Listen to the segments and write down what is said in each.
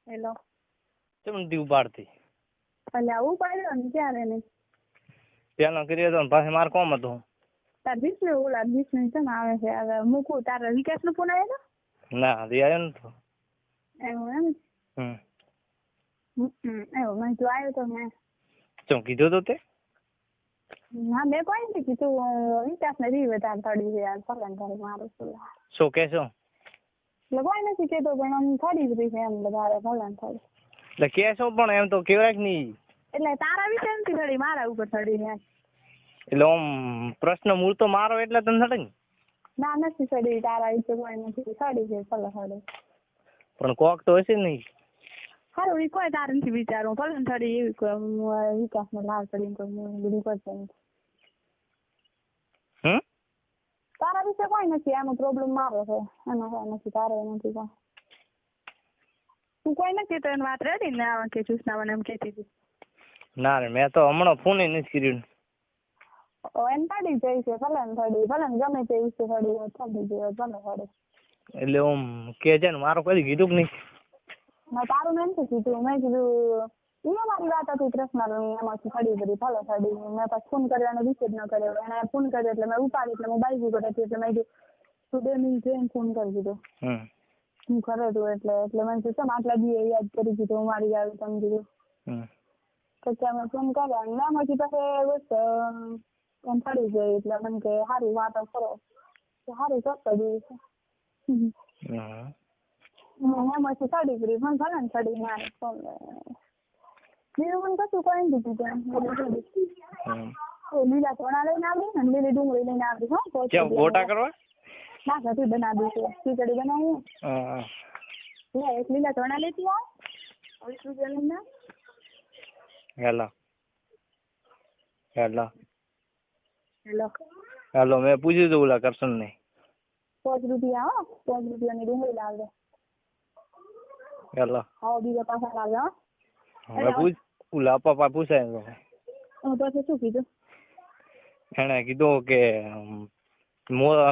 Hello. કેમ નથી ઉપાડતી? એટલે ઉપાડ્યો ને ક્યારે નહીં. પેલો કર્યો હતો ને પાછું મારે કોમ હતું. તાર વિષ્ણુ ઓલા વિષ્ણુ છે ને આવે છે હવે મૂકું. તારા વિકાસ નો ફોન આવ્યો ના હજી આવ્યો નતો. એવું એમ. એવું મેં જો આવ્યો તો મેં શું કીધું તો તે? હા મેં કોઈ નથી કીધું વિકાસ ને રી વધારે થોડી છે યાર ફલન થોડી મારું શું કેશો? એટલે કોઈ નથી કેતો પણ આમ થોડી જ રહી છે એમ વધારે ફલન થોડી. એટલે કેશો પણ એમ તો કેવાય કે નહીં. એટલે તારા વિશે નથી થોડી મારા ઉપર થોડી યાર. એટલે આમ પ્રશ્ન મૂળ તો મારો એટલે તને થડે ને. ના નથી થોડી તારા વિશે કોઈ નથી થોડી છે ફલન થોડી. પણ કોક તો હશે નહીં. સારું એ કોઈ તાર નથી વિચારું ફલન થોડી એવી વિકાસ ને લાવ પડી કોઈ બધું કરશે તારા વિશે કોઈ નથી આનો પ્રોબ્લેમ મારો છે એનો કોઈ નથી તારો નથી કોઈ. તું કોઈ નથી તો એની વાત રેડી ને આવે કે ચૂસના મને એમ કહેતી હતી. ના રે મેં તો હમણાં ફોન નથી કર્યું. એમ પાડી જાય છે ભલે ગમે તે વિશે થોડી થોડી જાય ભલે થોડી. એટલે આમ કે છે ને મારું કદી કીધું કે નહીં. મેં તારું મેં નથી કીધું મેં કીધું એ મારી વાત હતી પર્સનલ એમાંથી થોડી બધી ફોલો થોડી મેં પાછું ફોન કરવાનો રિસીવ ન કર્યો એને ફોન કર્યો એટલે મેં ઉપાડી એટલે હું બાઈક ઉપર હતી એટલે મેં કીધું તું 2 મિનિટ જઈને ફોન કરી દીધો હું કરે તું એટલે મેં કીધું આટલા દી યાદ કરી દીધું હું મારી આવી તમે કીધું પછી અમે ફોન કર્યા ના પછી પાસે બસ એમ પડી ગઈ એટલે મને કે સારી વાતો કરો સારું કરતો દીધું છે એમાંથી સાડી કરી પણ ભલે ને સાડી મારે બીજું પણ કશું કોઈ નથી દીધું લીલા ચોણા લઈને આવી ને લીલી ડુંગળી લઈને આવી ગોટા કરવા ના ઘટી બનાવી છે ખીચડી બનાવી એક લીલા ચોણા લેતી આવ 20 રૂપિયા લઈને હેલો હેલો હેલો હેલો મેં પૂછ્યું હતું ઓલા કરશન ને 5 રૂપિયા 5 રૂપિયાની ડુંગળી લાવજો હેલો હા બીજા પાછા લાવજો હવે પૂછ ઓલા પપ્પા પૂછાય પછી શું કીધું એને કીધું કે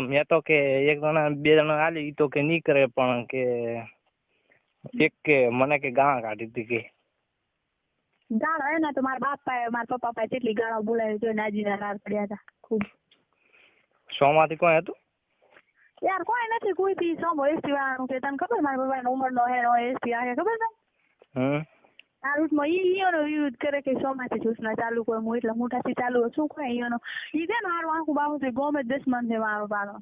મેં તો કે એક જણા 2 જણા આલી તો કે નહીં કરે પણ કે એક કે મને કે ગાળા કાઢી હતી કે ગાળો એને તો મારા બાપા મારા પપ્પા પાસે કેટલી ગાળો બોલાવી જોઈને નાજીના લાડ પડ્યા હતા ખૂબ. સોમાંથી કોઈ હતું યાર કોઈ નથી કોઈ બી સોમો એસટી વાળાનું કે તને ખબર મારા પપ્પાનો ઉંમરનો હે એસટી આવે ખબર છે આ રૂટમાં ઈયોનો વિરોધ કરે કે સોમાંથી ચૂસના ચાલુ કોઈ હું એટલે મોટાથી ચાલુ શું કોઈ ઈયોનો ઈ છે ને મારું આખું બાબુ ગોમે 10 મન છે મારો પાડો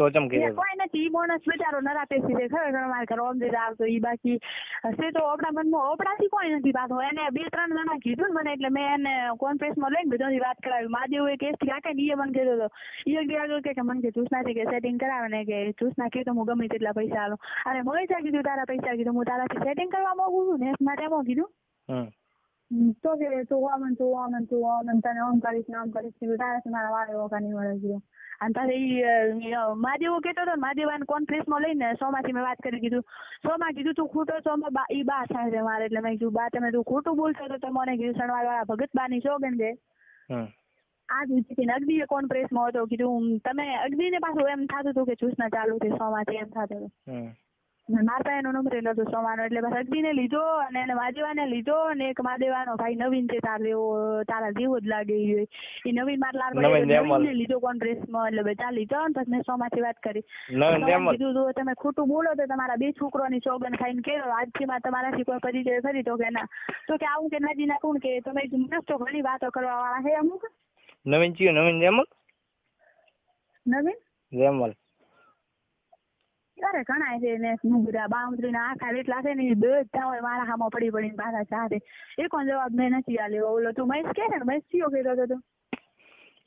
તો ચમ કે કોઈ નથી ઈ બોનસ બિચારો નરાતે સીધે ખરેખર મારે ઘર ઓમદે આવતો ઈ બાકી છે તો આપણા મનમાં ઓપડાથી કોઈ નથી પાછો એને 2-3 જણા કીધું ને મને એટલે મેં એને કોન્ફરન્સમાં લઈને બધાની વાત કરાવી મહાદેવ એક કેસ કાકે ને ઈ મને કહેતો હતો ઈ આગળ કે મને કે ચૂસનાથી કે સેટિંગ કરાવે ને કે ચૂસના કે તો હું ગમે તેટલા પૈસા આલું અરે મોય ચા કીધું તારા પૈસા કીધું હું તારાથી સેટિંગ કરવા માંગુ છું ને માટે એમાં કીધું તો કે તું આમ તને આમ કરીશ ને આમ કરીશ કીધું તારાથી મારા વાળે ઓકા નહીં મળે કીધું અને તારે ઈ મહાદેવો કહેતો હતો મહાદેવાને કોન્ફરન્સમાં લઈને સોમાંથી મેં વાત કરી કીધું સોમાં કીધું તું ખોટો સોમાં ઈ બા થાય છે મારે એટલે મેં કીધું બા તમે તું ખોટું બોલશો તો મને કીધું સણવાર વાળા ભગત બાની સોગન છે આ જ અગદીએ કોન્ફરન્સમાં હતો કીધું તમે અગદીને પાછું એમ થતું હતું કે ચૂસના ચાલુ છે સોમાંથી એમ થતું હતું મારા પાસે એનો નંબર હતો સોમાનો એટલે બસ અગદીને લીધો અને એને મહાદેવાને લીધો અને એક મહાદેવાનો ભાઈ નવીન છે તારા જેવો જ લાગે એ નવીન માર લાડ નવીનને લીધો કોન્ફરન્સમાં એટલે બધા લીધો ને પછી મેં સોમાંથી વાત કરી કીધું તો તમે ખોટું બોલો તો તમારા 2 છોકરોની સોગન ખાઈને કેવો આજથી માં તમારાથી કોઈ પરિચય ખરી તો કે ના તો કે આવું કે નજી ના કોણ કે તમે મસ્ત ઘણી વાતો કરવા વાળા છે અમુક નવીન ચિયો નવીન રેમલ અરે ઘણા છે ને મુગરા બાઉન્ડ્રી ના આખા એટલા છે ને એ બધા હોય મારા હામાં પડીને પાછા ચાહે એ કોણ જવાબ મેં નથી આલ્યો ઓલો તું મહેશ કે ને મહેશ કયો કહેતો હતો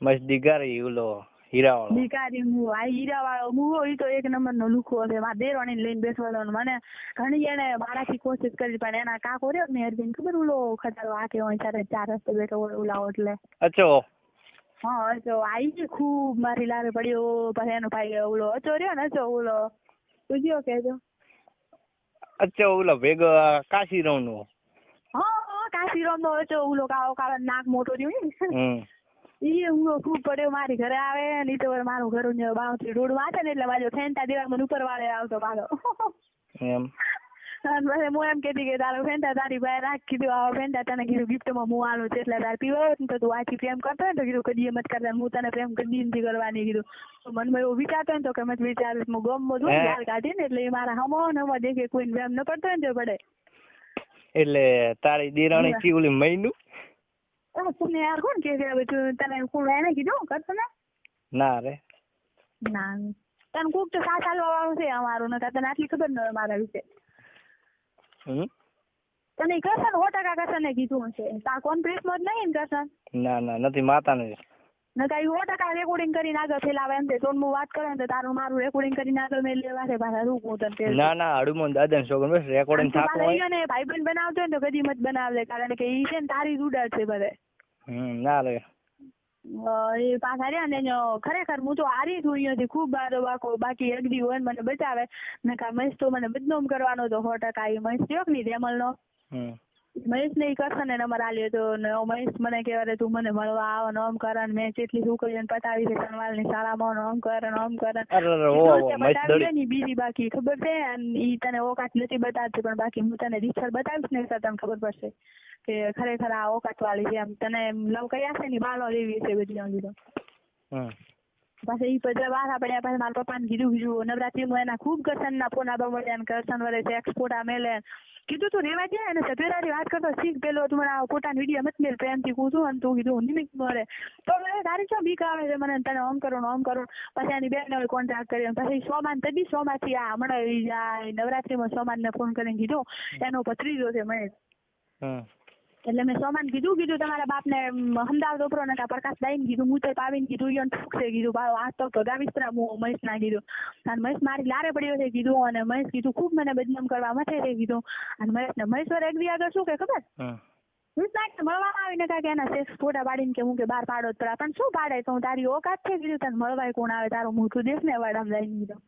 મહેશ દીગારી ઓલો હીરાવાળો દીગારી મુ આ હીરાવાળો મુવો ઈ તો એક નંબરનો લુખો છે મારા દેરાણી લઈને બેસવાનો મને ઘણી એને મારાથી કોશિશ કરી પણ એના કાકો રહ્યો ને અરબીન ખબર ઓલો ખટારો આકે હોય ત્યારે 4 રસ્તે બેઠો હોય ઓલા એટલે અચ્છો હા તો આઈ ખૂબ મારી લારે પડ્યો પછી એનો ભાઈ ઓલો અચો રહ્યો ને અચો ઓલો પૂછ્યો કેજો અચ્છા ઓલો ભેગો કાશીરામ નો હા કાશીરામ નો અચો ઓલો કાળો નાક મોટો રહ્યો ને ઈ હું ખૂબ પડ્યો મારી ઘરે આવે ને તો મારું ઘર બાઉન્ડ્રી રોડ માં છે ને એટલે બાજુ ઠેંટા દેવા મને ઉપર વાળે આવતો પાછો એમ અને પછી હું એમ કહેતી કે તારો ફેંટા તારી પાસે રાખ કીધું આવા ફેંટા તને કીધું ગિફ્ટમાં હું આલું છું એટલે તારે પીવો હોય ને તો તું આથી પ્રેમ કરતો હોય ને તો કીધું કદી એમ જ કરતા હું તને પ્રેમ કદી નથી કરવાની કીધું તો મનમાં એવું વિચારતો હોય ને તો કે મત વિચારીશ હું ગમમાં છું યાર કાઢી ને એટલે એ મારા હમો ને હમો દેખે કોઈને પ્રેમ ન કરતો હોય ને તો પડે એટલે તારી દેરાણી ચી ઓલી મૈનું તમને યાર કોણ કે તું તને કોણ એને કીધું કરતો ને ના રે ના તને કોક તો સાથ હાલવા વાળું છે અમારું નતા તને આટલી ખબર ન હોય મારા વિશે તને કરશે ને 100% કરશે ને કીધું હશે તાર કોન્ફરન્સમાં જ નહીં ને કરશે ના ના નથી માતાને નકા એ 100% રેકોર્ડિંગ કરીને આગળ ફેલાવે એમ છે તો હું વાત કરે ને તો તારું મારું રેકોર્ડિંગ કરીને આગળ મેં લેવા છે પાછા રૂકું તને ના ના હડુમોન દાદાને છોકરો બસ રેકોર્ડિંગ થાકો હોય ને ભાઈબંધ બનાવતો હોય ને તો કદી મત બનાવજે કારણ કે ઈ છે ને તારી જ ઉડાડ છે બધે ના રે એ પાછા રહ્યા ને ખરેખર હું તો હારી છું અહીંયાથી ખૂબ બારો બાકી એક દી હોય ને મને બચાવે ને કા મહેશ તો મને બદનામ કરવાનો તો 100% એ મહેશ થયો કે નહીં રેમલનો મહેશ ને ઈ કરશે ને નંબર આલ્યો તો ને મહેશ મને કહેવાય તું મને મળવા આવો ને આમ કરે મેં જેટલી છોકરીઓને પતાવી છે સનવાલની શાળામાં આમ કરે ને આમ કરે પતાવી ને બીજી બાકી ખબર છે અને ઈ તને ઓકાત નથી બતાવતી પણ બાકી હું તને રીતસર બતાવીશ ને તને ખબર પડશે કે ખરેખર આ ઓકાત વાળી છે એમ તને લવ કર્યા છે ને બાલો લેવી છે બધી આમ લીધો પાછા ઈ પછી વાત આપણે પાછા મારા પપ્પાને કીધું નવરાત્રીમાં એના ખૂબ કરશનના ફોન આબા મળ્યા ને કરશન વડે સેક્સ ફોટા મેલે કીધું તું રેવા જાય અને સભ્યરાથી વાત કરતો શીખ પેલો તું મને આ ફોટાની વિડીયો મત મેલ પ્રેમથી કૂદું અને તું કીધું નિમિત્ત મરે તો મને તારી શું બીક આવે છે મને તને આમ કરું પછી એની બેન હવે કોન્ટેક્ટ કર્યો પછી સોમાન તદી સોમાંથી આ હમણાં નવરાત્રીમાં સોમાનને ફોન કરીને કીધું એનો ભત્રીજો છે મહેશ એટલે મેં સોમાન કીધું તમારા બાપને અમદાવાદ ઉપરો નતા પ્રકાશભાઈ ને કીધું હું તો પાવીને કીધું ઈયોને ઠૂકશે કીધું આ તો ભગાવીસ્તરા હું મહેશ ના કીધું અને મહેશ મારી લારે પડ્યો છે કીધું અને મહેશ કીધું ખૂબ મને બદનામ કરવા મથે છે કીધું અને મહેશ વર એક દી આગળ શું કે ખબર મળવામાં આવીને કાંઈક એના સેક્સ ફોટા પાડીને કે હું કે બહાર પાડો જ પણ શું પાડે તો તારી ઓકાત છે કીધું તને મળવાય કોણ આવે તારું મોટું દેશ ને વાડામ જઈને કીધું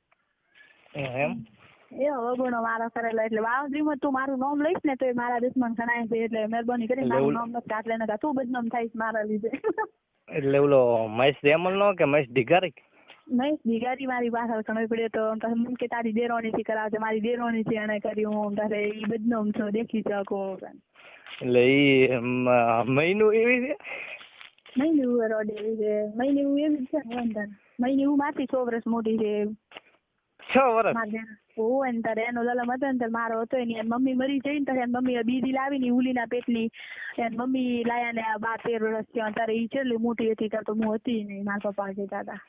એ હવે ગુનો મારો કરેલો એટલે વાવદ્રીમાં તું મારું નામ લઈશ ને તો મારા દુશ્મન ગણાય છે એટલે મહેરબાની કરીને મારું નામ નથી કાઢ લેને તું બદનામ થઈશ મારા લીધે એટલે ઓલો મહેશ રેમલ નો કે મહેશ દિગારી મહેશ દિગારી મારી પાછળ સમય પડ્યો તો મને કે તારી દેરોણી થી કરાવશે મારી દેરોણી થી એને કર્યું તારે ઈ બદનામ છો દેખી શકો એટલે ઈ મહિનું એવી છે મહિનું રોડ એવી છે મહિનું એવી છે મહિનું માથી 6 વર્ષ મોટી છે 6 વર્ષ ઓ ને તારે એનો લલમ હતો ને મારો હતો એની મમ્મી મરી જઈ ને તારે મમ્મી બીજી લાવી ને ઉલીના પેટની એની મમ્મી લાયા ને 12-13 વર્ષ થયા તારે ઈ છેલ્લી મોટી હતી તો હું હતી નહીં મારા પપ્પા કહેતા હતા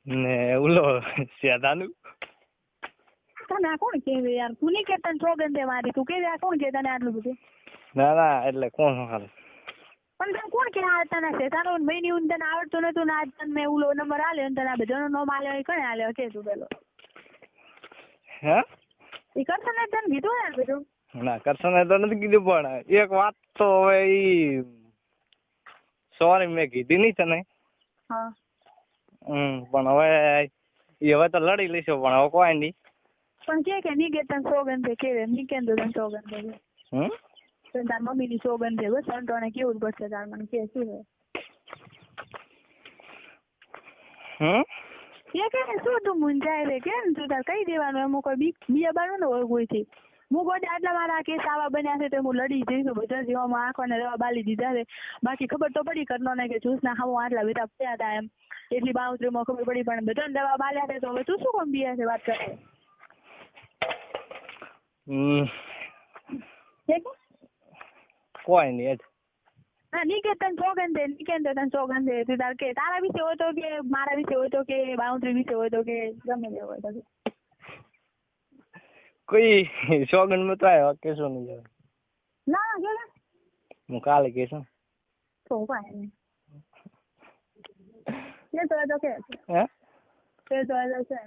ને ઓલો શેદાનું તને આ કોણ કેવે યાર તું નહીં કેતન સોગન દે મારી તું કેવે આ કોણ કે તને આટલું બધું ના એટલે કોણ હાલ પણ તને કોણ કે આ તને શેતાનો મહિની ઉન તને આવડતું નતું ને આજ તને મેં ઓલો નંબર આલ્યો ને તને આ બધાનો નામ આલ્યો એ કણે આલ્યો કે તું પેલો હે ઈ કરશન ને તને કીધું ને બધું ના કરશન તો નથી કીધું પણ એક વાત તો હવે ઈ સોરી મેં કીધી નહીં તને હા પણ હવે તો લડી લઈશું પણ હવે કોઈ નહીં પણ કે નિકેતન સોગન છે કેવે નિકેતન સોગન છે તો તાર મમ્મી ની સોગન છે બસ અંટોને કેવું જ પડશે તાર મને કે શું છે કે શું તું મુંજાય રે કેમ તું તાર કઈ દેવાનું એમ કોઈ બીજા બાનું ને હોય કોઈથી હું કોઈ આટલા મારા કેસ આવા બન્યા છે તો હું લડી જઈશું બધા જીવામાં આંખોને દવા બાલી દીધા છે બાકી ખબર તો પડી કરનો ને કે જૂસ ના ખાવું આટલા બધા થયા હતા એમ એટલી બાઉતરીમાં ખબર પડી પણ બધાને દવા બાલ્યા છે તો હવે તું શું કોમ બીયા છે વાત કરે કોઈ નહીં હા નિકેતન સોગન છે નિકેતન સોગન છે તું તાર કે તારા વિશે હોય તો કે મારા વિશે હોય તો કે બાઉન્ડ્રી વિશે હોય તો કે ગમે તે હોય તો કોઈ સોગન માં તો આવ્યો કેશું નહીં ના કે હું કાલે કહેશું તો કાંઈ નહીં તો તો કે હે તે તો છે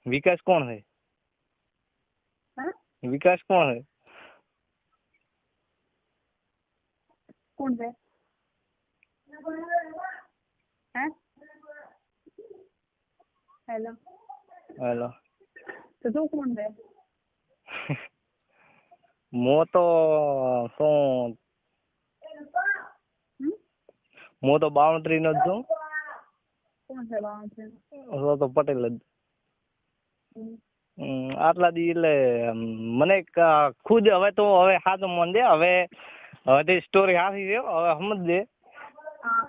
વિકાસ કોણ છે વિકાસ કોણ છે કોણ છે હે હેલો તો તું કોણ છે મો તો શું હું તો 32 નો જ છું કોણ છે 32 તો પટેલ જ આટલા દી એટલે મને ખુદ હવે તો હવે સાચું મન દે હવે તે સ્ટોરી હાસી છે હવે સમજ દે હા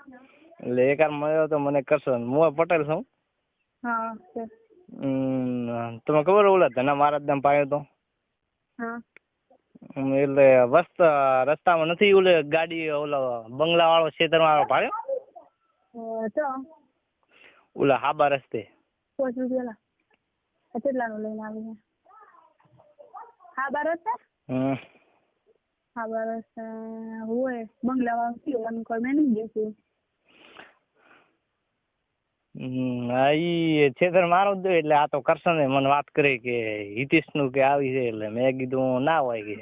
એટલે એકાર મળ્યો તો મને કરશો હું પટેલ છું હા તમને ખબર ઓલા ધના મહારાજ ને પાયો તો હા એટલે રસ્તામાં નથી ઓલે ગાડી ઓલો બંગલા વાળો ખેતર વાળો પાડ્યો તો ઓલા હાબા રસ્તે 5 રૂપિયા કેટલાનું લઈને આવી હા બરોબર હા બરોબર હોય બંગલા વાળું કયું કોઈ મેં નહીં દેખ્યું હા ઈ છેતર મારો જ એટલે આ તો કરશન મને વાત કરી કે હિતેશ નું કે આવી છે એટલે મેં કીધું ના હોય કે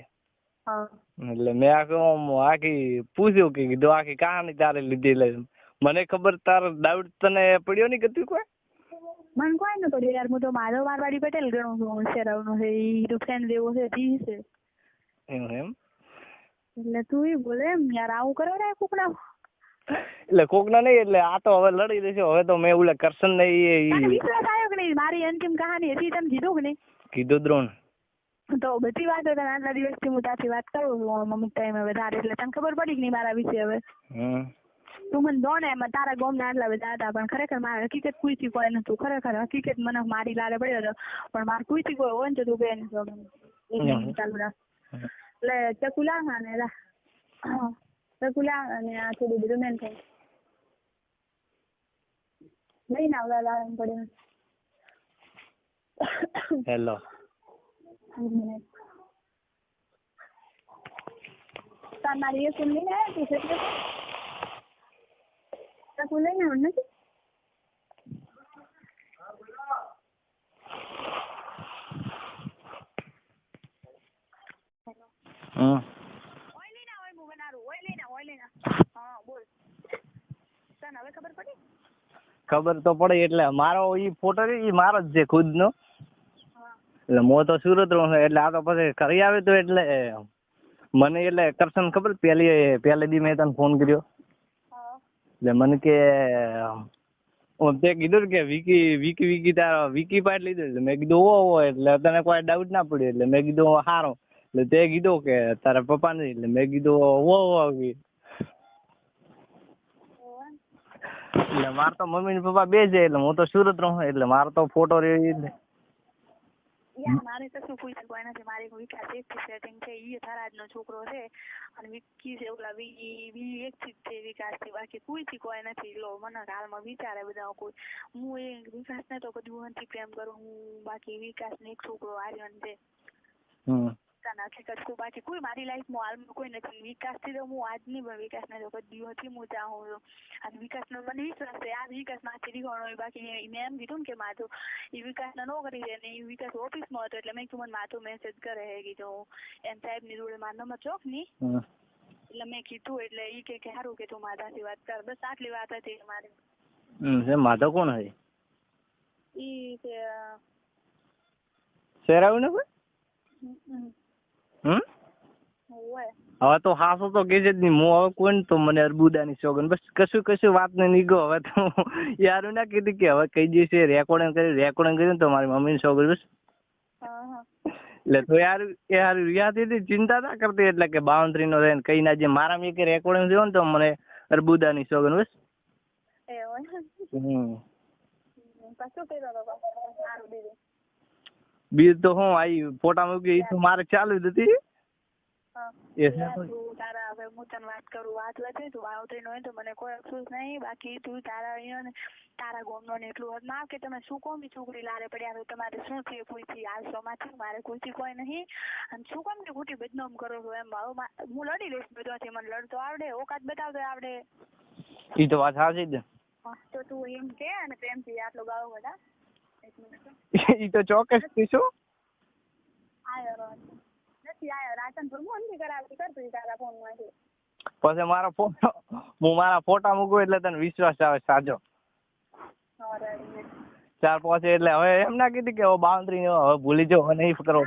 એટલે મેં આખી પૂછ્યું કે કીધું આખી કહાની તારે લીધી એટલે મને ખબર તાર ડાઉટ તને પડ્યો નહીં કતું કોઈ મને કોઈ ન પડ્યું યાર હું તો મારવાડી પટેલ ગણું છું શેરાવનો છે ઈ તો ફ્રેન્ડ જેવો છે તી છે એમ એટલે તું ઈ બોલે એમ યાર આવું કરે રે કુકડા એટલે કોકના નહીં એટલે આ તો હવે લડી રહેશે હવે તો મેં ઓલા કરશન ને વિશ્વાસ આવ્યો કે નહીં મારી અંતિમ કહાની હતી તને કીધું કે નહીં કીધું દ્રોણ તો બધી વાતો તને આટલા દિવસથી હું તાથી વાત કરું છું અમુક ટાઈમે વધારે એટલે તને ખબર પડી કે નહીં મારા વિશે હવે તું મને દો ને એમાં તારા ગામના આટલા બધા હતા પણ ખરેખર મારે હકીકત કોઈથી કોઈ નતું ખરેખર હકીકત મને મારી લારે પડ્યો હતો પણ મારે કોઈથી કોઈ હોય ને તો તું બેન ચાલુ રાખ એટલે ચકુલા ને ચકુલા અને આ થોડું બધું મેન થાય લઈને આવડા લાવવાનું પડે હેલો તાર મારી એ ફોન લઈને આવ્યા તું છે ચકુ લઈને આવવાનું નથી ખબર તો પડે એટલે મારો ઈ ફોટો ઈ મારો જ છે ખુદ નો એટલે મો તો સુરત રહું છું એટલે આ તો પછી કરી આવે તો એટલે મને એટલે કરશન ખબર પહેલે દી મેં તને ફોન કર્યો એટલે મને કે તે કીધું કે વિકી તારો વિકી પાટ લીધો એટલે મેં કીધું ઓ એટલે તને કોઈ ડાઉટ ના પડ્યો એટલે મેં કીધું સારો એટલે તે કીધું કે તારા પપ્પા નથી એટલે મેં કીધું ઓ એટલે મારે તો મમ્મી ને પપ્પા બે છે એટલે હું તો સુરત રહું એટલે મારો તો ફોટો રહી યાર મારે તો શું કોઈ નથી મારે વિકાસ એક સેટિંગ છે ઈ થરાદ નો છોકરો છે અને વિકી છે ઓલા વી એક થી છે વિકાસ થી બાકી કોઈથી કોઈ નથી લો મને હાલમાં વિચારે બધા કોઈ હું એ વિકાસ ને તો કદી મનથી પ્રેમ કરું હું બાકી વિકાસ ને એક છોકરો આર્યન છે હકીકત કોઈ બાકી કોઈ મારી લાઈફમાં હાલમાં કોઈ નથી વિકાસ થી તો હું આજની પણ વિકાસ ને તો કદી હતી હું ચાહું છું અને વિકાસ નો મને વિશ્વાસ છે આ વિકાસ માંથી રીગણો હોય બાકી મેં એમ કીધું ને કે માથું એ વિકાસ ને નો કરી દે ને એ વિકાસ ઓફિસમાં હતો એટલે મેં કીધું મને માથું મેસેજ કરે હે કીધું એમ સાહેબ ની જોડે મારો નંબર ચોક ની એટલે મેં કીધું એટલે ઈ કે સારું કે તું મારાથી વાત કર બસ આટલી વાત હતી મારી માધવ કોણ હોય ઈ કે શેરાવ ને કોઈ હવે તો હાસો તો કે જ નહીં હું હવે કોઈ તો મને અરબુદાની સોગન બસ કશું વાત ને નીકળો હવે તો યાર ના કીધી કે હવે કહી દઈશ રેકોર્ડિંગ કર્યું તો મારી મમ્મીની સોગન બસ એટલે તો યાર રિયાથી ચિંતા ના કરતી એટલે કે 52 નો રહે કઈ ના જે મારા મેં કે રેકોર્ડિંગ થયો ને તો મને અરબુદાની સોગન બસ બીજું તો હું આઈ ફોટા મૂકી તો મારે ચાલુ જ હતી તારા હવે હું તને વાત કરું વાત વધે તું વાવતરી નો હોય તો મને કોઈ અફસોસ નહીં બાકી તું તારા અહીંયા તારા ગામનો ને એટલું ના કે તમે શું કોમ છોકરી લારે પડ્યા તમારે શું થયું કોઈથી આલસો માંથી મારે કોઈથી કોઈ નહીં અને શું કોમ કે ખોટી બદનામ કરો છો એમ હું લડી લઈશ બધાથી મને લડતો આવડે ઓકાત બતાવતો આવડે ઈ તો વાત સાચી જ તો તું એમ કે અને પ્રેમથી આટલો ગાળો બધા ઈ તો ચોક્કસ શું આયો નથી આયો રાશન પર હું નથી કરાવતી કરતી તારા ફોન માંથી પછી મારો ફોટો હું મારા ફોટા મૂકું એટલે તને વિશ્વાસ આવે સાચો 4-5 એટલે હવે એમ ના કીધી કે 52 હવે ભૂલી જાવ નહીં કરો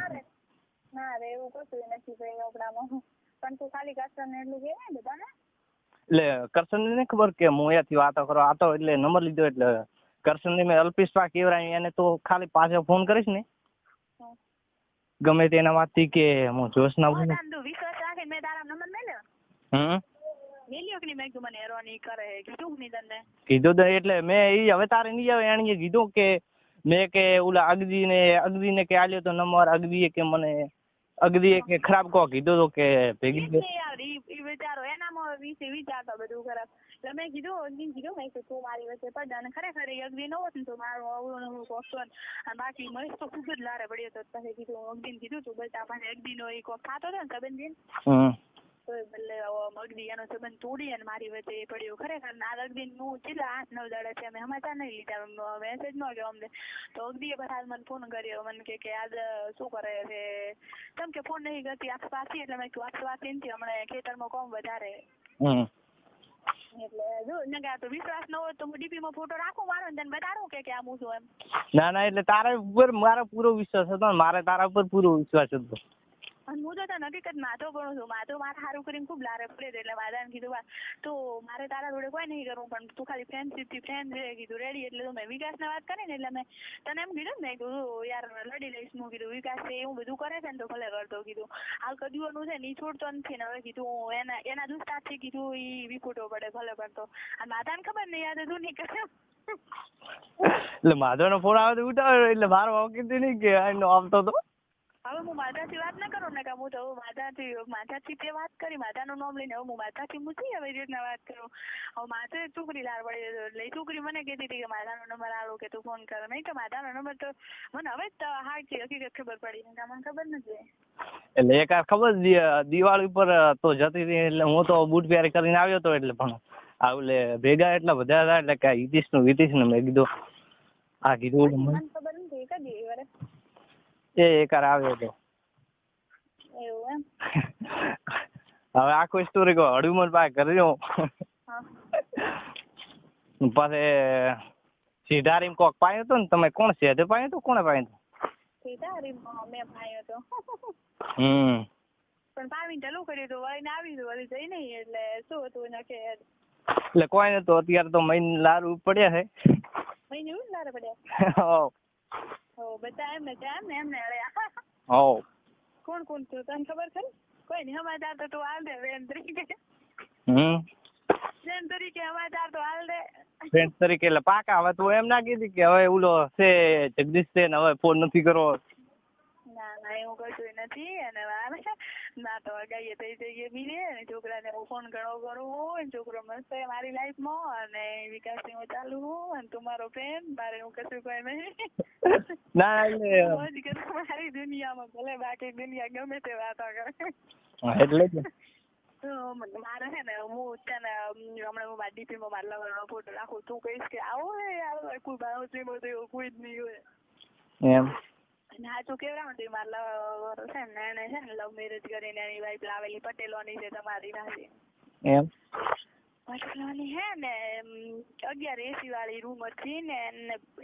ના રે એવું કશું નથી ભાઈ આપણામાં પણ તું ખાલી કરશન એટલું કે બધાને એટલે કરશન ને ખબર કે હું અહીંયાથી વાતો કરો આ તો એટલે નંબર લીધો એટલે કરશનને મેં અલ્પેશપા કેવરાય એને તો ખાલી પાછો ફોન કરીશ ને હમ. ગમે તેના વાતથી કે હું જોશના બોલું. તું વિશ્વાસ રાખીને મેં તારા નંબર મેલ્યો મેલ્યો કે નહીં મેં કીધું મને હેરો નહીં કરે કીધું નહીં તને કીધું તો એટલે મેં ઈ હવે તારે નહીં આવે એણે કીધું કે મેં કે ઓલા અગદીને કે આલ્યો તો નંબર અગદીએ કે મને અગદીએ કે ખરાબ કહો કીધું તો કે ભેગી યાર ઈ વિચારો એનામાં વિચારતા બધું ખરાબ એટલે મેં કીધું મેં કીધું તું મારી વચ્ચે પડ અને ખરેખર એ અગદી ન હોત ને તો મારું અવળું કોસ્ટ અને બાકી મહેશ તો ખૂબ જ લારે પડ્યો હતો પછી કીધું અગદીને કીધું તું બસ આપણે અગદીનો એ કોક થતો હતો ને સંબંધી તો બદલે અગદી એનો સંબંધ તોડી અને મારી વચ્ચે એ પડ્યો ખરેખર આ અગદીન હું કેટલા 8-9 દાડા છે અમે સમાચાર નહીં લીધા મેસેજ ન ગયો અમને તો અગદીએ પછી મને ફોન કર્યો મને કે આજ શું કરે છે કેમ કે ફોન નહીં કરતી આસપાસથી એટલે મેં કીધું આસપાસથી નથી હમણાં ખેતરમાં કોમ વધારે એટલે જો ને કે તો વિશ્વાસ ન હોય તો હું ડીપી માં ફોટો રાખું મારો ને તને બતાડું કે આ હું છું એમ ના એટલે તારા ઉપર મારો પૂરો વિશ્વાસ હતો મારે તારા ઉપર પૂરો વિશ્વાસ હતો અને હું તો હકીકત માધો ગણું છું માધો મારે સારું કરીને ખૂબ લારે પડે એટલે માધાને કીધું તો મારે તારા જોડે કોઈ નહીં કરવું પણ તું ખાલી ફ્રેન્ડશીપથી ફ્રેન્ડ છે કીધું રેડી એટલે તો મેં વિકાસને વાત કરી ને એટલે મેં તને એમ કીધું ને કીધું યાર લડી લઈશ હું કીધું વિકાસ છે એવું બધું કરે છે ને તો ભલે કરતો કીધું હાલ કદીઓનું છે ને એ છોડતો નથી ને હવે કીધું એના દુસ્તારથી કીધું એ વિખૂટો પડે ભલે કરતો અને માધાને ખબર નહીં યાદ હતું નહીં કરે એટલે માધવનો ફોન આવે તો ઉઠાવ્યો એટલે મારો કીધું નહીં કે એનો આવતો હતો હવે હું માધાથી વાત ના કરું ને કે હું તો માધાથી તે વાત કરી માધાનું નામ લઈને હવે હું માધાથી મૂકી હવે રીતના વાત કરું હવે માથે છોકરી લાર પડી એટલે છોકરી મને કહેતી હતી કે માધાનો નંબર આલો કે તું ફોન કર નહીં કે માધાનો નંબર તો મને હવે જ હાચી હકીકત ખબર પડી મને ખબર નથી એટલે એક આ ખબર દિવાળી ઉપર તો જતી હતી એટલે હું તો બૂટ પહેરી કરીને આવ્યો હતો એટલે પણ આવલે ભેગા એટલા બધા હતા એટલે કે હિતીશ ને મેં કીધું આ કીધું મને ખબર નથી કદી વરે એ એકાર આવ્યો હતો એવું એમ હવે આખો સ્ટોરી કહો હળુમન પાસે કર્યો પછી સીધારીમ કોક પાયો હતો ને તમે કોણ સેધે પાયો હતો કોણે પાયો હતો સીધારીમ મેં પાયો હતો પણ 5 મિનિટ ચાલુ કર્યું તો વળીને આવી તો વળી જઈ નહીં એટલે શું હતું એને કે એટલે કોઈ નતું અત્યારે તો મહિને લારું પડ્યા છે મહિને એવું લારે પડ્યા બધા એમને કોણ તું તને ખબર ખરી કોઈ નહીં સમાચાર તો તું હાલ દે બેન તરીકે સમાચાર તો હાલ દે ફ્રેન્ડ તરીકે એટલે પાકા હવે તું એમ ના કીધી કે હવે ઓલો છે જગદીશ છે ને હવે ફોન નથી કરવો ના એવું કશું નથી અને ના તો ગાઈએ થઈ જઈએ મિલે અને છોકરાને હું ફોન ઘણો કરું હોઉં છોકરો મસ્ત મારી લાઈફમાં અને વિકાસની હું ચાલુ હોઉં અને તું મારો ફ્રેન્ડ મારે હું કશું કોઈ નહીં ના એટલે મારી દુનિયામાં ભલે બાકી દુનિયા ગમે તે વાતો કરે એટલે જ મારે છે ને હું છે ને હમણાં હું મારા ડીપીમાં મારા લવરનો ફોટો રાખું તું કહીશ કે આવો યાર કોઈ બાઉન્ડ્રીમાં તો એવું કોઈ જ નહીં હોય એમ ના તું કેવડાવું તું મારા છે ને એને છે ને લવ મેરેજ કરીને એની વાઈફ લાવેલી પટેલોની છે તમારી પાસે એમ પટેલોની હે ને 1180 વાળી રૂમ હતી ને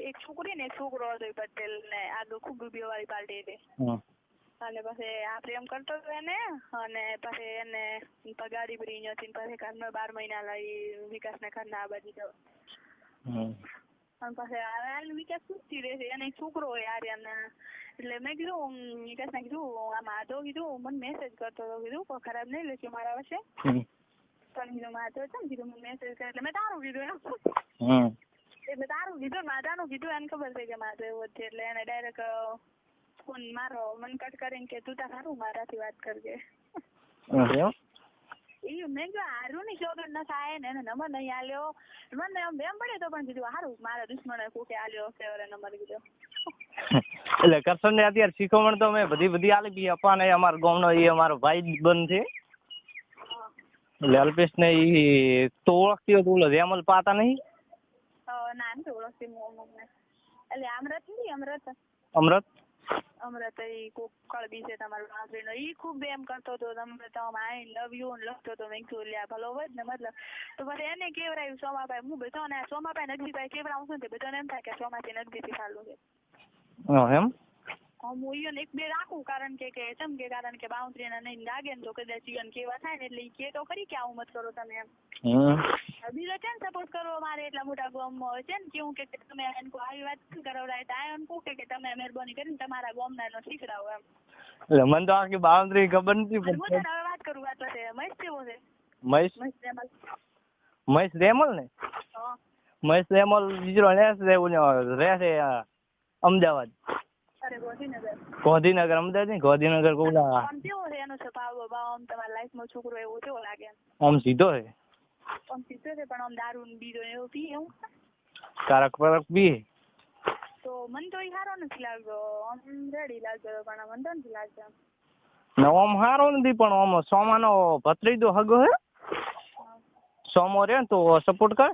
એક છોકરી ને એક છોકરો હતો પટેલ ને આગળ ખૂબ રૂપિયા વાળી પાર્ટી હતી અને પછી આ પ્રેમ કરતો હતો એને અને પછી એને ગાડી ભરી હતી પછી ઘરમાં 12 મહિના લઈ વિકાસને ઘરના આ બાજુ જવા અને પછી વિકાસ પૂછતી રહે છે એને છોકરો હોય આર્યન એટલે મેં કીધું વિકાસને કીધું આ માધવ કીધું મને મેસેજ કરતો હતો કીધું કોઈ ખરાબ નહીં લખ્યું મારા વચ્ચે પણ કીધું માધવ છે ને કીધું મને મેસેજ કરે એટલે મેં તારું કીધું એમ એટલે તારું કીધું માધાનું કીધું એને ખબર છે કે માધવ એવું છે એટલે એને ડાયરેક્ટ ફોન મારો મન કટ કરીને કે તું તારું મારાથી વાત કરજે એ મેં કીધું હારું ની ચોગન ન થાય ને એને નંબર નહીં આલ્યો મને એમ પડ્યો તો પણ કીધું હારું મારા દુશ્મને કોકે આલ્યો ફેવરે નંબર કીધો એટલે કરશન ને અત્યારે શીખવણ તો મેં બધી આલી બી અપાને અમારો ગામનો એ અમારો ભાઈ બંધ છે એટલે અલ્પેશ ને ઈ તો ઓળખતી હતો ઓલો રેમલ પાતા નહીં ના નથી ઓળખતી એટલે અમૃત એ કોક કળબી છે તમારો આંસરીનો ઈ ખૂબ એમ કરતો હતો તમે આઈ લવ યુ લખતો હતો મેં કીધું લ્યા ભલો હોય ને મતલબ તો પછી એને કેવરાયું સોમાભાઈ હું બધાને સોમાભાઈ નગદીભાઈ કેવરાવું છું ને બધાને એમ થાય કે સોમાથી નગદીથી ચાલુ છે એમ હું ઈયોને એક બે રાખું કારણ કે ચમ કે કારણ કે બાઉન્ડ્રીના નહીં લાગે ને તો કદાચ ઈયોને કેવા થાય ને એટલે ઈ કે તો ખરી કે આવું મત કરો તમે એમ. બીજો છે ને સપોર્ટ કરવો મારે એટલા મોટા ગામમાં છે ને કેવું કે તમે એને કોઈ આવી વાત કરાવડાય તો આ એમ કહું કે તમે મહેરબાની કરીને તમારા ગામના એનો શીખડાવો એમ. એટલે મને તો આખી બાઉન્ડ્રી ખબર નથી હું તને હવે વાત કરું વાત છે મહેશ કેવો છે? મહેશ રેમલ ને? મહેશ રેમલ બીજો રહે છે અમદાવાદ. અરે ગોધીનગર અમદાવાદ નહીં ગોધીનગર કોલા. આમ કેવો છે એનો સ્વભાવ આમ તમારા લાઈફમાં છોકરો એવો કેવો લાગે? આમ સીધો છે. આમ સીધો છે પણ આમ દારૂ ને બીજો એવું પી એવું? કારક પરક બી. તો મને તો ઈ સારો નથી લાગ્યો આમ રેડી લાગ્યો પણ મને તો નથી લાગ્યો. આમ સારો નથી પણ આમ સોમાનો ભત્રીજો હગો હે સોમો રે ને તો સપોર્ટ કરે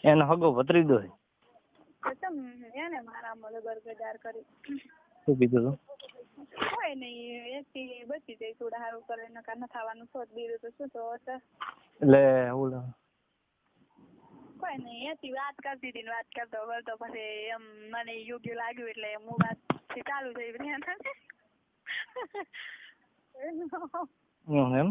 એને હગો ભત્રીજો છે. એને મારામાં ગરગડાર કરી શું કીધું તું? કોઈ નહીં એથી બચી જાય થોડા સારું કરે નકા ન ખાવાનું શોધ બીરું તો શું તો એટલે ઓલો કોઈ નહીં એથી વાત કરતી હતી વાત કરતો કરતો પછી એમ મને યોગ્ય લાગ્યું એટલે હું વાત ચાલુ થઈ એમ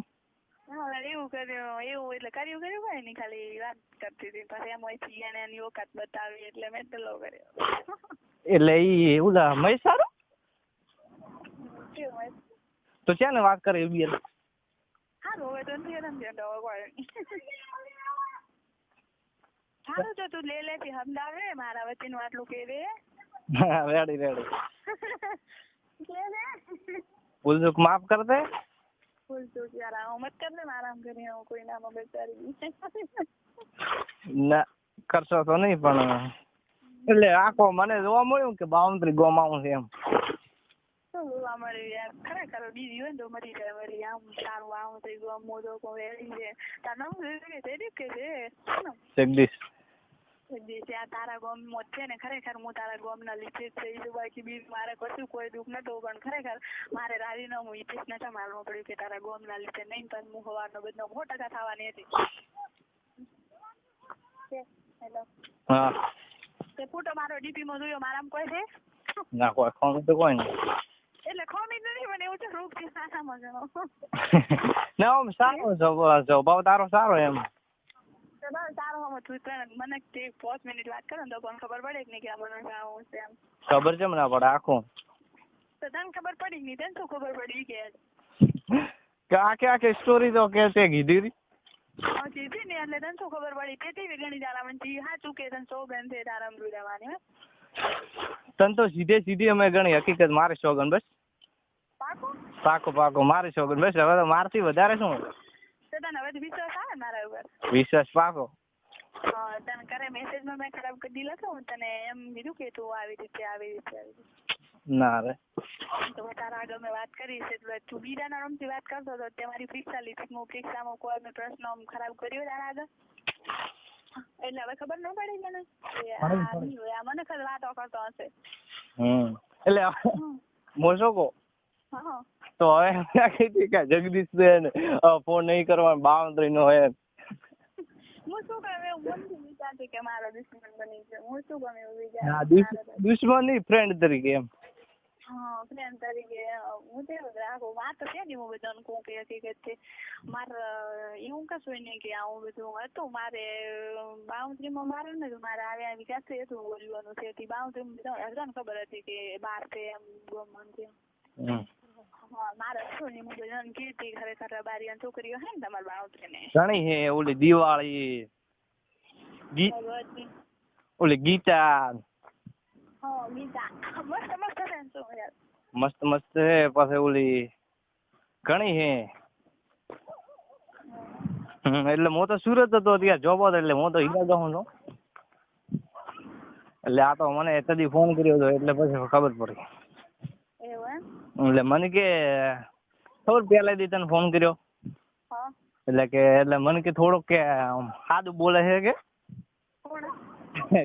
એવું કર્યું એવું એટલે કર્યું હોય ને ખાલી વાત કરતી હતી પછી એમાંથી એને એની ઓકાત બતાવી એટલે મેં પેલો કર્યો. એટલે ઈ ઓલા મહેશ સારો કેવું તો છે ને વાત કરે બી સારું હવે તો નથી કોઈ સારું તો તું લે થી સમજાવે મારા વચ્ચેનું આટલું કે રે. રેડી ભૂલચૂક માફ કર દે. ભૂલચૂક યાર આવું મત કર દે આરામ કરી હું કોઈ નામ બેચારી ના કરશો તો નહીં પણ એટલે આખો મને જોવા મળ્યું કે બાઉન્ડ્રી ગોમાવું છે એમ. શું જોવા મળ્યું યાર ખરેખર બીજી હોય ને તો મરી જાય વળી આમ સારું આવું થઈ ગયું મોદો કો વેડી છે તારું કે છે જગદીશ ત્યાં તારા ગામમાં છે ને ખરેખર હું તારા ગામના લીધે જ થઈ છું બાકી બી મારે કશું કોઈ દુઃખ નતું પણ ખરેખર મારે રાજીનામું હિતેશ નતા માનવું પડ્યું કે તારા ગામના લીધે નહીં પણ હું સવારનો બધો 100% થવાની હતી. હેલો હા તે ફોટો મારો ડીપી માં જોયો મારામાં કોઈ છે? ના કોઈ ખોમી તો કોઈ નહીં. એટલે ખોમી નથી મને એવું છે રોગ થી સાસામાં જણો ના આમ સારો સ્વભાવ તારો સારો એમ. સારો મને 5 મિનિટ વાત કરો ને તો પણ ખબર પડે કે નહીં કે મને આવું છે એમ. ખબર છે મને પડે આખું તો તને ખબર પડી નહીં તને શું ખબર પડી કે આખી સ્ટોરી તો કે તે કીધી કીધી ને એટલે તને શું ખબર પડી તેથી ઘણી દાડા મને સાચું કે તને સોગન છે તારા રહેવાની તને તો સીધી અમે ગણી હકીકત મારી સોગન બસ પાકો મારી સોગન બસ હવે તો મારથી વધારે શું તને હવે વિશ્વાસ આવે મારા ઉપર વિશ્વાસ પાકો. તને કરે મેસેજમાં મેં ખરાબ કરી લખો તને એમ કીધું કે તું આવી રીતે ના રે તો તારા આગળ મેં વાત કરીશ એટલે તું બીજાના નામથી વાત કરતો હતો તે મારી પરીક્ષા લીધી હું પરીક્ષામાં કોઈ મેં પ્રશ્ન ખરાબ કર્યો તારા આગળ એટલે હવે ખબર ન પડી મને મને ખબર વાતો કરતો હશે એટલે મોશો તો હવે કે જગદીશ બેન ફોન નહીં કરવાનો બાઉન્ડ્રી નો હોય હું શું કહું એવું મનથી વિચારતી કે મારો દુશ્મન બની છે હું શું કહું એવું વિચાર દુશ્મન નહીં ફ્રેન્ડ તરીકે એમ. હા ફ્રેન્ડ તરીકે હું તો એવું રાખું વાત તો છે ને હું બધાને કહું કે હકીકત છે મારે એવું કશું નહીં કે આવું બધું હતું મારે બાઉન્ડ્રીમાં મારે ને મારે આવ્યા વિકાસ હતું બોલવાનું છે તે બાઉન્ડ્રીમાં બધાને ખબર હતી કે બહાર છે એમ ગમન છે. મારે શું નહીં હું બધાને કીધી ખરેખર બારી છોકરીઓ હે ને તમારા બાઉન્ડ્રીને ઘણી હે ઓલી દિવાળી ઓલી ગીતા મસ્ત હે પછી ઓલી ઘણી હે એટલે હું તો સુરત હતો ત્યાં જોબ હતો એટલે હું તો હીરા ગઉં છું એટલે આ તો મને તદી ફોન કર્યો હતો એટલે પછી ખબર પડી એટલે મને કે ખબર પેલા દી તને ફોન કર્યો એટલે મને કે થોડોક કે સાદું બોલે છે કે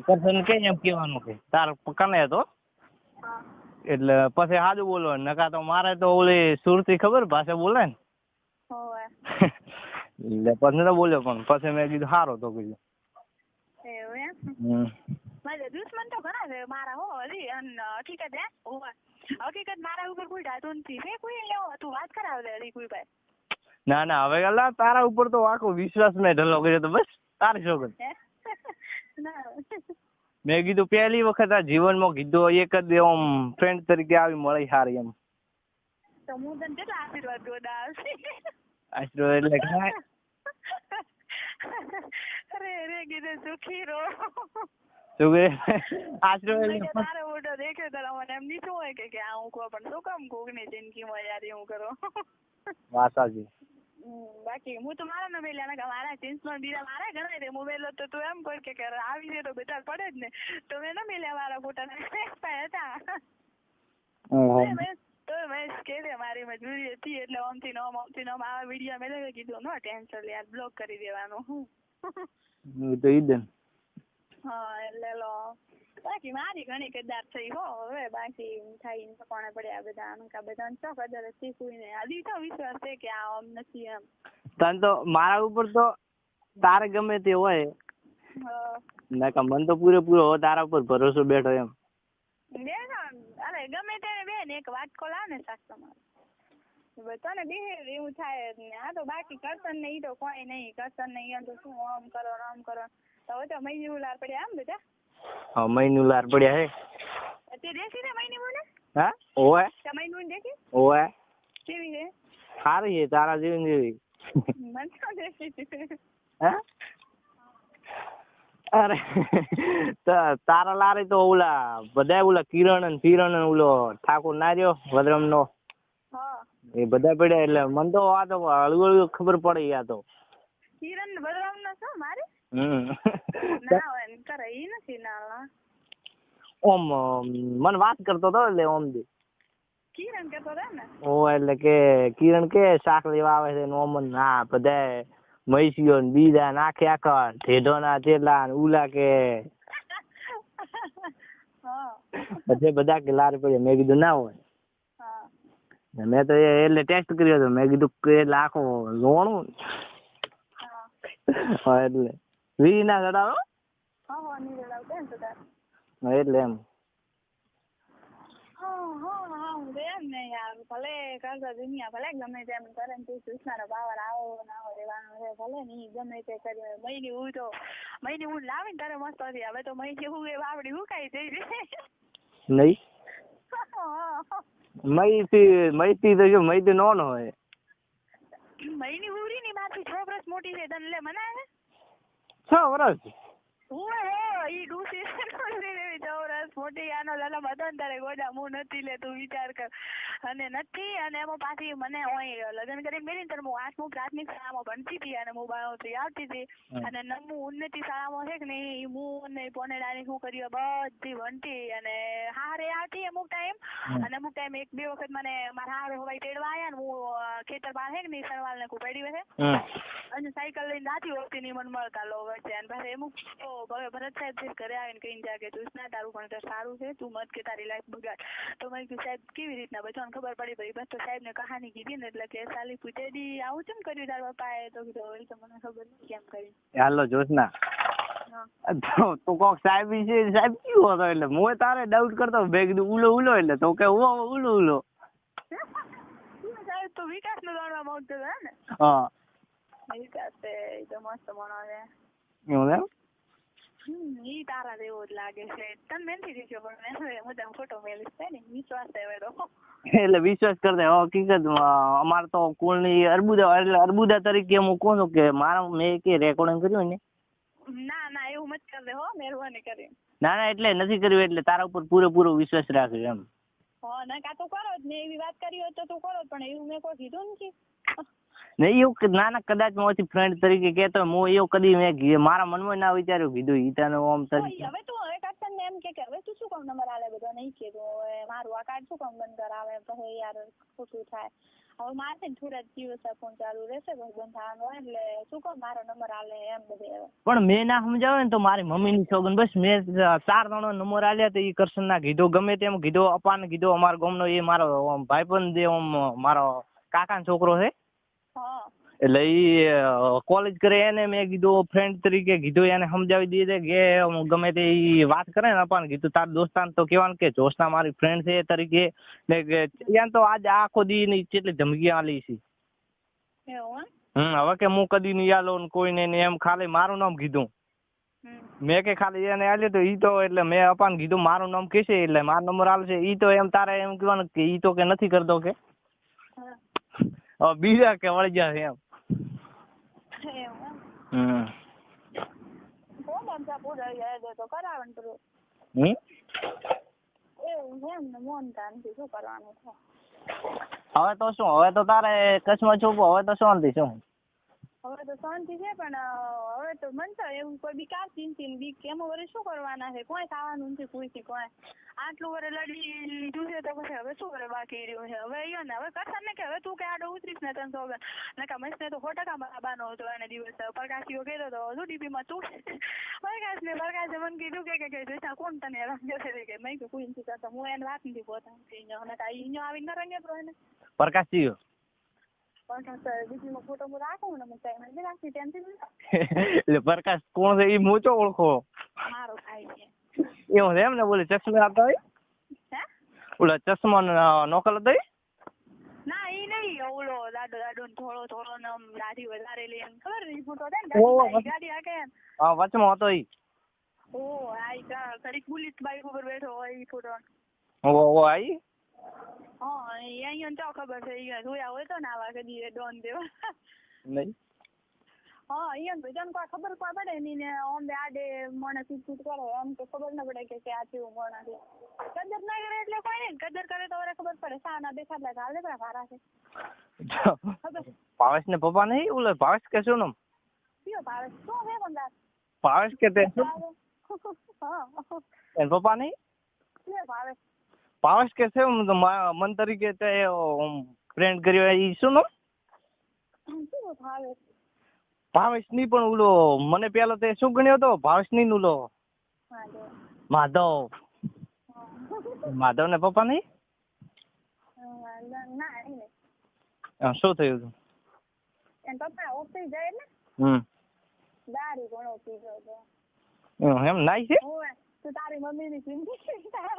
કરશન કે એમ કેવાનું કે તાર કને હતો એટલે પછી સાદું બોલવાનું નકા તો મારે તો ઓલી સુરતી ખબર ભાષા બોલે ને એટલે પછી તો બોલ્યો પણ પછી મેં કીધું સારો તો કીધું મારા દુશ્મન તો ઘણા છે મારા હો હજી અને હકીકત હે હોવા હકીકત મારા ઉપર કોઈ ડાતું નથી હે કોઈ લેવો તું વાત કરાવ દે હજી કોઈ ભાઈ ના ના હવે અલા તારા ઉપર તો આખો વિશ્વાસ મેં ઢલો કર્યો તો બસ તારી છોકરી ના મેં કીધું પહેલી વખત આ જીવનમાં કીધું એક જ આમ ફ્રેન્ડ તરીકે આવી મળી સારી એમ તો હું તને કેટલા આશીર્વાદ ગોડા આવશે આશરો એટલે કાંઈ અરે રે કીધું સુખી રહો શું કહે આશરો એટલે તારો ફોટો દેખ્યો તો મને એમ નહીં શું હોય કે આ હું કહું પણ શું કામ કોકની જિંદગીમાં યાર એવું કરો વાત સાચી બાકી હું તો મારા ન મેલ્યા ને મારા જીન્સમાં બીજા મારા ઘણા છે મોબાઈલ તો તું એમ કર કે આવી છે તો બધા પડે જ ને તો મેં ન મેલ્યા મારા ફોટા હતા તો મેં કે મારી મજબૂરી હતી એટલે આમથી નોમ આવા વિડીયો મેં કીધું નો ટેન્શન યાર બ્લોક કરી દેવાનું તો ઈ દે હા એટલે લો બાકી મારી ઘણી કદાર થઈ હો હવે બાકી થાય કોણે પડ્યા બધા અનકા બધા તો કદર શીખવું ને હજી તો વિશ્વાસ છે કે આ આમ નથી એમ તને તો મારા ઉપર તો તારે ગમે તે હોય ના કા મન તો પૂરેપૂરો તારા ઉપર ભરોસો બેઠો એમ અરે ગમે તેને બેન એક વાત કોલા ને સાચો મારે તને બે એવું થાય ને આ તો બાકી કરતન ને ઈ તો કોઈ નહીં કરતન નહીં એમ તો શું આમ કરો તો હવે તો મહિની ઉલાર પડ્યા આમ બેટા હા મહિની ઉલાર પડ્યા હે તે દેખી ને મહિની બોલે હા ઓય સમય નું દેખી ઓય કેવી છે સારી છે તારા જેવી મન તો દેખી હા અરે તારા લારે તો ઓલા બધા ઓલા કિરણ ઓલો ઠાકોર ના રહ્યો વદરમ નો એ બધા પડ્યા એટલે મને તો આ તો હળવું ખબર પડે આ તો કિરણ વદરમ નો શું મારે ના હોય કરે ઈ નથી ના ઓમ મને વાત કરતો હતો એટલે ઓમ દી કિરણ કરતો હતો ને ઓ એટલે કે કિરણ કે શાક લેવા આવે છે ઓમન ના બધા મૈસીઓ ને બીજા નાખે આખા ઢેઢો ના ચેલા ને ઉલા કે પછી બધા કે લાર પડે મેં કીધું ના હોય મેં તો એટલે ટેસ્ટ કર્યો હતો મેં કીધું કે એટલે આખો લોણું એટલે વી ના ચડાવો એટલે એમ ભલે કરતા દુનિયા ભલે ગમે તેમ કરે ને તું કૃષ્ણ પાવર આવો ના હો રેવાનો છે ભલે ની ગમે તે કરી મહિની હું લાવી ને તારે મસ્ત હતી હવે તો મહિની હું એ વાવડી હુકાઈ જઈ નહીં મહીથી તો જો મહીથી નો હોય મહિની ઉરી ની માથી 6 વર્ષ મોટી છે તને લે મનાય 6 વર્ષ ઈ ડૂસી 6 વર્ષ મોટી આનો લાલા બધો તારે ગોડા હું નથી લે તું વિચાર કર અને નથી અને એમાં પાછી મને ઓય લગ્ન કરી મેલી ને હું 8મું પ્રાથમિક શાળામાં ભણતી હતી અને હું 92 આવતી હતી અને 9મું ઉન્નતિ શાળામાં છે કે નહીં હું ને પોનેડાની શું કર્યું બધી ભણતી અને હારે આવતી અમુક ટાઈમ અને અમુક ટાઈમ 1-2 વખત મને મારા હારે હવાઈ તેડવા આવ્યા ને હું ખેતર બહાર છે કે નહીં સરવાલ ને કુપાડી વખતે અને સાયકલ લઈને જાતી હોતી ની મને મળતા લો વચ્ચે અને પાછા અમુક તો ભરત સાહેબ જે ઘરે આવીને કહીને જાય કે તું ના તારું ભણતર સારું છે તું મત કે તારી લાઈફ બગાડ તો મેં કીધું સાહેબ કેવી રીતના બધાને ખબર પડી બસ તો સાહેબ ને કહાની કીધી ને એટલે કે સાલી પૂછેડી આવું કેમ કર્યું તારા પપ્પાએ તો કીધું એ તો મને ખબર નથી કેમ કરી હાલો જોશના તો કોક સાહેબ છે સાહેબ કેવો હતો એટલે હું તારે ડાઉટ કરતો મેં કીધું ઉલો એટલે તો કે ઉલો સાહેબ તો વિકાસ નું જાણવા માંગતો હતો ને હા વિકાસ એ તો મસ્ત ભણાવે એવું એમ ઈ તારા જેવો જ લાગે છે તને મેનથી દીધો પણ મેં મોટા ફોટો મેલીશ છે ને વિશ્વાસ છે તો એટલે વિશ્વાસ કરતા હકીકત અમારે તો કુળની અર્બુદા તરીકે હું કહું છું કે મારા મેં કે રેકોર્ડિંગ કર્યું ને ના એવું મત કર દે હો મહેરબાની કરી ના એટલે નથી કર્યું એટલે તારા ઉપર પૂરેપૂરો વિશ્વાસ રાખ્યો એમ હા ના કા તો કરો જ મેં એવી વાત કરી હોય તો તું કરો પણ એવું મેં કોઈ કીધું નથી નહીં એવું ના કદાચ મોટી ફ્રેન્ડ તરીકે કહેતો હું એવું કદી મેં મારા મનમાં ના વિચાર્યું કીધું ઈતાને ઓમ તરીકે હવે તું હવે કાકા ને એમ કે હવે તું શું કામ નંબર આલે બધો નહીં કીધું મારું આ કાર્ડ શું કામ બંધ કરાવે પછી યાર ખોટું થાય હવે મારે થોડા દિવસ ફોન ચાલુ રહેશે બંધ થવાનો એટલે શું કામ મારો નંબર આલે એમ બધે પણ મેં ના સમજાવે ને તો મારી મમ્મીની સોગન બસ મેં 4 જણો નંબર આલ્યા તો એ કરશન ના કીધો ગમે તેમ કીધો અપાને કીધો અમારા ગામનો એ મારો ભાઈબંધ જે મારો કાકાનો છોકરો છે એટલે ઈ કોલેજ કરે એને મેં કીધું ફ્રેન્ડ તરીકે કીધું એને સમજાવી દીધે કે ગમે તે ઈ વાત કરે ને અપાને કીધું તાર દોસ્તાન તો કહેવાનું કે જોશના મારી ફ્રેન્ડ છે એ તરીકે ને કે યાર તો આજે આખો દી ની કેટલી ધમકી આલી છે. હવે કે હું કદી નહીં આલો ને કોઈને ને એમ ખાલી મારું નામ કીધું. મેં કે ખાલી એને આલ્યું તો ઈ તો એટલે મેં અપાને કીધું મારું નામ કહેશે એટલે મારો નંબર આલશે. ઈ તો એમ તારે એમ કહેવાનું કે ઈ તો કે નથી કરતો કે બીજા કે વળી ગયા છે એમ. હવે તો શું, હવે તો તારે કચ્છમાં છું હવે તો શાંતિ શું? હવે તો શાંતિ છે પણ હવે તો મન તો એવું કોઈ બી કાર ચિંતી બીક કેમ વરે શું કરવાના છે, કોઈ ખાવાનું નથી પૂછી કોઈ આટલું વરે લડી લીધું છે તો પછી હવે શું કરે બાકી રહ્યું છે. હવે અહીંયા ને હવે કરતા ને કે હવે તું કે આડો ઉતરીશ ને તને તો હવે નકા મસ્ત તો 100% બાબાનો હતો એને દિવસ પ્રકાશીઓ કહેતો હતો શું ડીપીમાં તું પ્રકાશે મને કીધું કે જોઈતા કોણ તને હેરાન કરે કે મેં કે કોઈ નથી કરતા હું એને વાત નથી પોતા નકા અહીંયા આવીને રંગે તો એને પ્રકાશીઓ એટલે પ્રકાશ કોણ છે ઈ મોચો ઓળખો મારો ભાઈ છે એવું છે એમ ને? બોલે ચશ્મા આપતા હોય ઓલા ચશ્મા નોકલ હતો ના ઈ નહીં ઓલો દાડો થોડો ને દાઢી વધારે લે ખબર ને ફોટો ને ગાડી આકે હા વચમાં હતો ઈ. ઓ આઈ ઘડીક બુલેટ બાઈક ઉપર બેઠો હોય ઈ ફોટો. ઓ આઈ હા અહીંયા તો ખબર છે ઈ જોયા હોય તો ને આવા કદી ડોન દેવા નહીં. હા અહીંયા ભજન કોઈ ખબર પડે નહીં ને ઓમ આડે મને ચૂટ કરે એમ તો ખબર ન પડે કે આ કેવું મોણા છે. કદર ના કરે એટલે કોઈ નહીં, કદર કરે તો ખબર પડે સાના દેખાડલા ચાલે પણ ભારા છે. ભાવેશ ને પપ્પા નહીં ઓલે ભાવેશ કે શું નામ? કયો ભાવેશ શું છે બંદા? ભાવેશ કે તે હા એન પપ્પા નહીં કયો ભાવેશ? ભાવેશ કે છે મન તરીકે તે ફ્રેન્ડ કર્યો ઈ શું નામ? શું ભાવેશ? ભાવેશ નહીં પણ ઓલો મને પેલો તે શું ગણ્યો હતો ભાવેશ નહીં ઓલો માધવ. માધવ ને પપ્પા નહીં? શું થયું હતું? એન પપ્પા ઓફિસ જાય ને દારૂ ઘણો પીધો હતો એમ નાઈ છે? તું તારી મમ્મી ની ચિંતા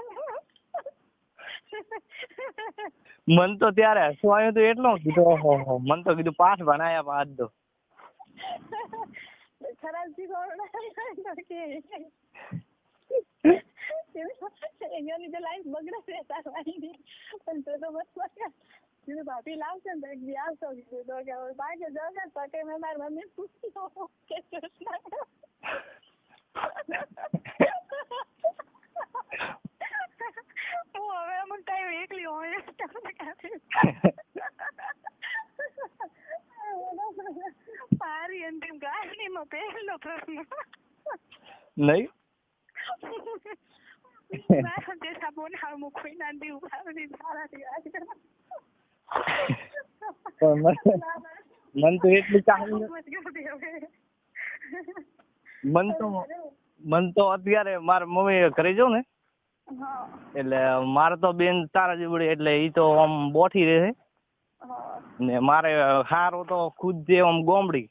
મન તો ત્યારે હસવું આવ્યું હતું એટલું કીધું મન તો કીધું પાઠ ભણાયા પાઠ દો ખરાબ થી એની તો લાઈફ બગડે છે તારવાની પણ તો બસ ભાભી લાવશે ને તો એક દી આવશો કીધું તો કે હવે પાકે જશે તો કે મેં મારી મમ્મી પૂછ્યું કે હું હવે અમુક ટાઈમ એકલી હોય મારી અંતિમ કહાનીમાં પહેલો પ્રશ્ન નહીં જैसा बोना मुखी ना दी उखाड़ी सारा दिया મન તો એટલી કહાની મન તો અત્યારે મારા મમ્મી ઘરે જાઉં ને એટલે મારે તો બેન તારા જેવડી એટલે ઈ તો આમ બોઠી રહે ને મારે હારો તો ખુદ જે આમ ગોમડી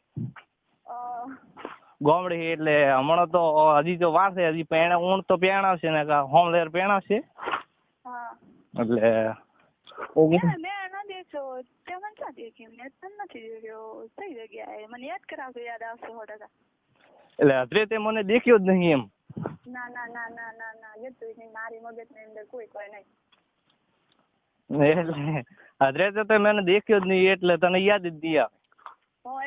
એટલે હમણાં તો હજી તો વાર છે હજી ઊણ તો પહેણાવશે ને હોમ લેર પહેણાવશે એટલે એટલે અત્રે તે મને દેખ્યો જ નહીં એમ. ના ના ના ના ના ના જતું નહીં મારી મગજ ની અંદર કોઈ નહીં એટલે અત્રે તો મને દેખ્યો જ નહીં એટલે તને યાદ જ નહીં આવે.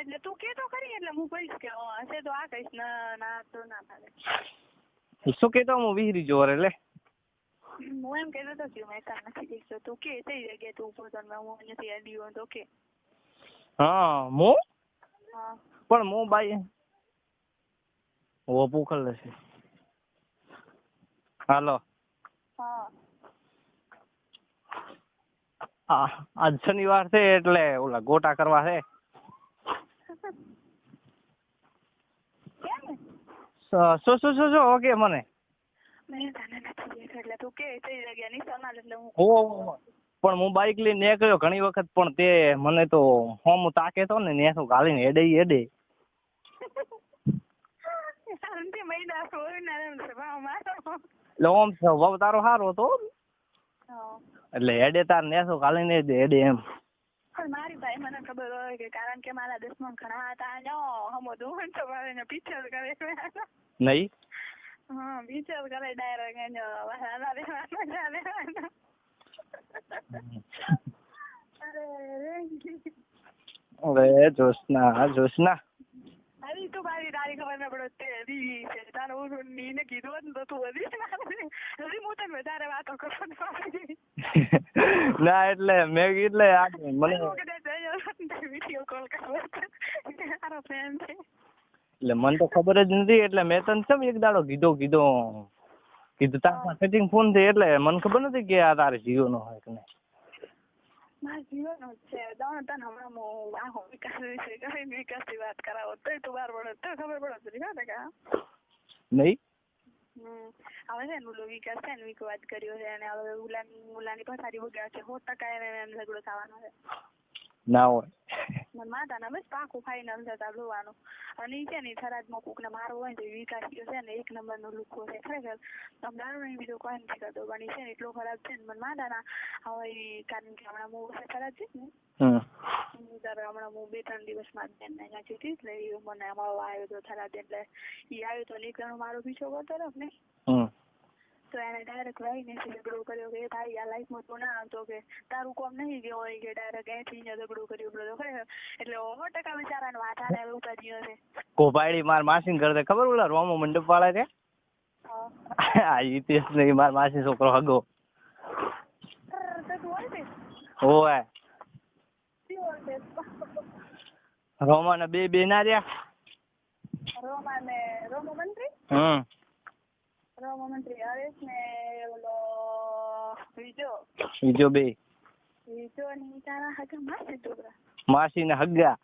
એટલે તું કે તો ખરી એટલે હું કહીશ કે હશે તો આ કહીશ ના તો ના થાય. શું કેતો હું વિહરી જો એટલે હું એમ કહેતો હતો કે મેં કામ નથી દેખતો તું કે કઈ જગ્યાએ તું પોતાને હું નથી આડ્યો તો કે હા હું પણ હું બાઈ ઓ પૂખલ છે. હાલો આજ શનિવાર છે એટલે ઓલા ગોટા કરવા છે. શું ઓકે મને મેં તને નથી એટલે તું કે કઈ જગ્યા ની સનાલ એટલે હું પણ હું બાઇક લઈને નીકળ્યો ઘણી વખત, પણ તે મને તો હોમ તાકે તો ને નેસો ગાલીને હેડે હેડે. એટલે ઓમ સ્વભાવ તારો સારો હતો એટલે હેડે તાર નેસો ગાલીને હેડે એમ. મારી ભાઈ મને ખબર હોય કે કારણ કે મારા દુશ્મન ઘણા હતા હમો દોહન તો મારે પીછળ કરે નહીં. હા પીછળ કરે ડાયરેક્ટ અરે જોશના જોશના અરે તું મારી તારી ખબર ન પડે તે હરી છે તારો નીને કીધું ને તો તું હરી હરી હું તને વધારે વાતો કરું ના એટલે મેં એટલે મને વિડીયો કોલ કરો તારો ફ્રેન્ડ છે એટલે મને તો ખબર જ નથી એટલે મેં તને કેમ એક દાડો કીધું તારા સેટિંગ ફોન થી એટલે મને ખબર નથી કે આ તારે જીઓ નો હોય કે નહીં. મારા જીવન છે તને હમણાં આખો વિકાસ વિશે કરીને વિકાસની વાત કરાવો તો તું બાર પડે તો ખબર પડે નહીં. હવે છે ને ઓલો વિકાસ છે ને વીક વાત કર્યો છે અને હવે ઉલાની પથારી વગાડ છે 100% એને ઝઘડો થવાનો છે. ના હોય માતાના બસ પાકું ફાઇનલ છે તાર જોવાનું. અને ઈ છે ને થરાદમાં કોકને મારવો હોય તો વિકાસ છે ને 1 નંબરનો લુખો છે ખરેખર આમ દારૂ નહીં બીજો કોઈ નથી કરતો પણ ઈ છે ને એટલો ખરાબ છે ને મને માતાના હવે કારણ કે હમણાં હું ખરાબ છે ને ત્યારે હમણાં હું 2-3 દિવસમાં જ બેન ત્યાં જતી એટલે એ મને મળવા આવ્યો હતો થરાદ એટલે ઈ આવ્યો તો નીકળવાનો મારો પીછો કરતો રહ્યો ને તો એને ડાયરેક્ટ લઈને ઝઘડો કર્યો કે ભાઈ આ લાઈફમાં તો ના આવતો કે તારું કોમ નહીં ગયો હોય કે ડાયરેક્ટ અહીંથી ઝઘડો કર્યો બધો ખરેખર એટલે 100% બિચારાને વાત આને ઉપાડ્યો છે. કોપાડી માર માસી કરતા ખબર ઓલા રોમો મંડપ વાળા છે હા હિતેશ ને માર માસી છોકરો હગો ઓય રોમા ને બે ના રહ્યા રોમો મંત્રી હરેશ ને ઓલો બીજો બે ની તારા હગા માસી છોકરા માસી ને હગા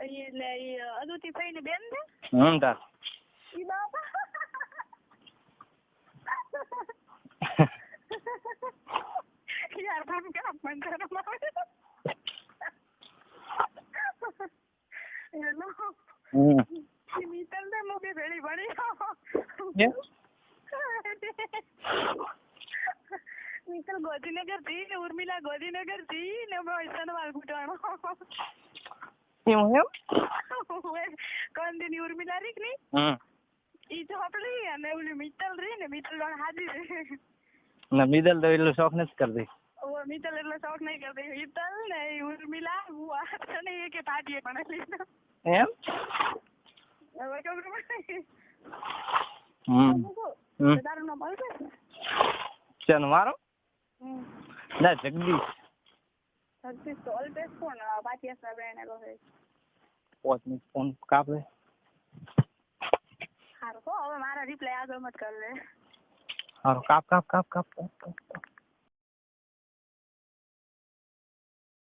એટલે અદુતી ભાઈ ને બેન ને તાર ઈ બાપા યાર ભામ કામ મંદરમ આવે હેલો મિતલ ને મોબી ભેળી ભણી મિતલ ગોધીનગર થી ને ઉર્મિલા ગોધીનગર થી ને વૈષ્ણવ વાલ ઘૂંટવાનો કોણ ની ઉર્મિલા રીક ની ઈ ચોપડી અને ઓલી મિતલ રી ને મિતલ હાજી રે ના મિતલ તો એટલો શોખ નથી કરતી મિતલ એટલો શોખ નહીં કરતી મિતલ ને ઉર્મિલા હું આ ને એક પાટીએ પણ લીધો એમ હવે ખબર પડે તારું નામ અલ્પેશ ને છે મારો ના જગદીશ તો અલ્પેશ કોણ પાટીયા સાહેબ એને કહે 5 મિનિટ ફોન કાપ લે સારું હવે મારા રિપ્લાય આગળ મત કર લે સારું કાપ